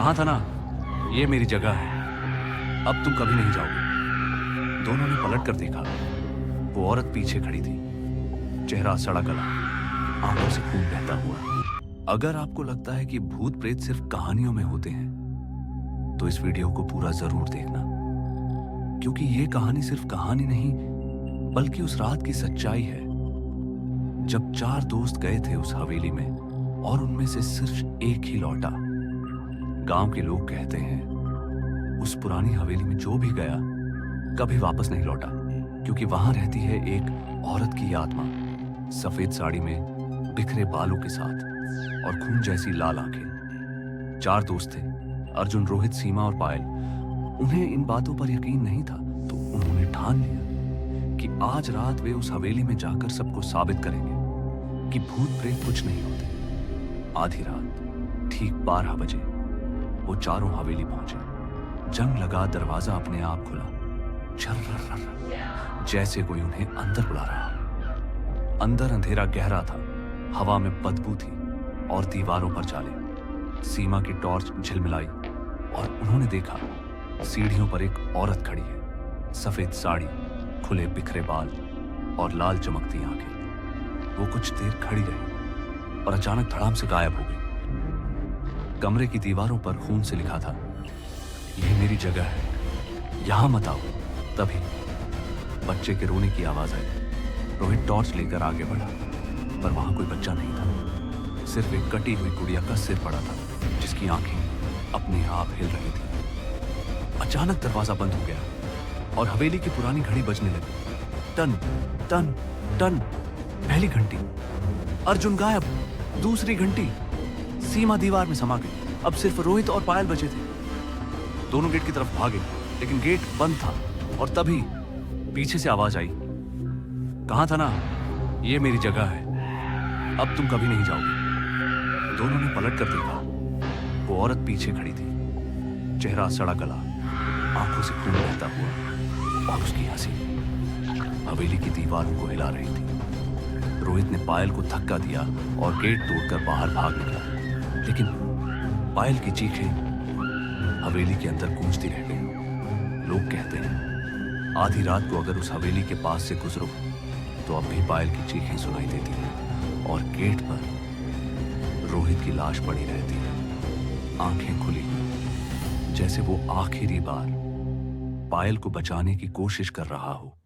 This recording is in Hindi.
कहा था ना, ये मेरी जगह है, अब तुम कभी नहीं जाओगे। दोनों ने पलट कर देखा। वो औरत पीछे खड़ी थी, चेहरा सड़ा गला, आंखों से खून बहता हुआ। अगर आपको लगता है कि भूत प्रेत सिर्फ कहानियों में होते हैं, तो इस वीडियो को पूरा जरूर देखना, क्योंकि ये कहानी सिर्फ कहानी नहीं, बल्कि उस रात की सच्चाई है जब 4 दोस्त गए थे उस हवेली में और उनमें से सिर्फ एक ही लौटा। गांव के लोग कहते हैं उस पुरानी हवेली में जो भी गया कभी वापस नहीं लौटा, क्योंकि वहां रहती है एक औरत की आत्मा, सफेद साड़ी में, बिखरे बालों के साथ और खून जैसी लाल आंखें। 4 दोस्त थे, अर्जुन, रोहित, सीमा और पायल। उन्हें इन बातों पर यकीन नहीं था, तो उन्होंने ठान लिया कि आज रात वे उस हवेली में जाकर सबको साबित करेंगे कि भूत प्रेत कुछ नहीं होते। आधी रात ठीक 12 बजे वो चारों हवेली पहुंचे। जंग लगा दरवाजा अपने आप खुला, छर्रर्रर्र, जैसे कोई उन्हें अंदर बुला रहा। अंदर अंधेरा गहरा था, हवा में बदबू थी और दीवारों पर जाले। सीमा की टॉर्च झिलमिलाई और उन्होंने देखा सीढ़ियों पर एक औरत खड़ी है, सफेद साड़ी, खुले बिखरे बाल और लाल चमकती आंखें। वो कुछ देर खड़ी रही और अचानक धड़ाम से गायब हो गई। कमरे की दीवारों पर खून से लिखा था, यह मेरी जगह है, यहां मत आओ। तभी बच्चे के रोने की आवाज आई। रोहित टॉर्च लेकर आगे बढ़ा, पर वहां कोई बच्चा नहीं था, सिर्फ एक कटी हुई गुड़िया का सिर पड़ा था, जिसकी आंखें अपने आप हिल रही थी। अचानक दरवाजा बंद हो गया और हवेली की पुरानी घड़ी बजने लगी। टन टन टन, पहली घंटी। अर्जुन गायब, दूसरी घंटी। सीमा दीवार में समा गई। अब सिर्फ रोहित और पायल बचे थे। दोनों गेट की तरफ भागे, लेकिन गेट बंद था और तभी पीछे से आवाज आई, कहा था ना, ये मेरी जगह है, अब तुम कभी नहीं जाओगे। दोनों ने पलट कर देखा। वो औरत पीछे खड़ी थी, चेहरा सड़ा गला, आंखों से खून बहता हुआ और उसकी हंसी हवेली की दीवारों को हिला रही थी। रोहित ने पायल को धक्का दिया और गेट तोड़कर बाहर भाग निकला, लेकिन पायल की चीखें हवेली के अंदर गूंजती रह गई। लोग कहते हैं आधी रात को अगर उस हवेली के पास से गुजरो तो अब भी पायल की चीखें सुनाई देती हैं और गेट पर रोहित की लाश पड़ी रहती है, आंखें खुली, जैसे वो आखिरी बार पायल को बचाने की कोशिश कर रहा हो।